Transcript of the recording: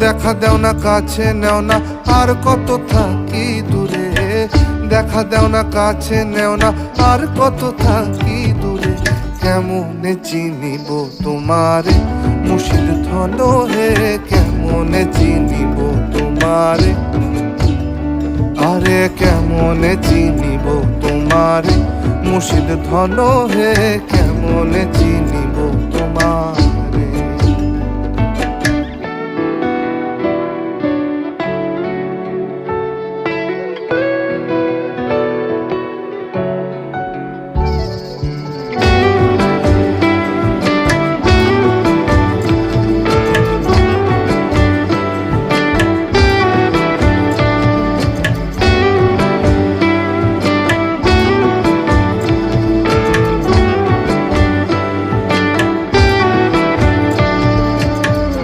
দেখা দেও না কাছে নেও না আর কত থাকি দূরে, দেখা দেও না কাছে নেও না আর কত থাকি দূরে। কেমনে চিনিব তোমারে মুর্শিদ ধন হে, কেমনে চিনিব তোমারে, আরে কেমনে চিনিব তোমারে মুর্শিদ ধন হে, কেমনে চিনিব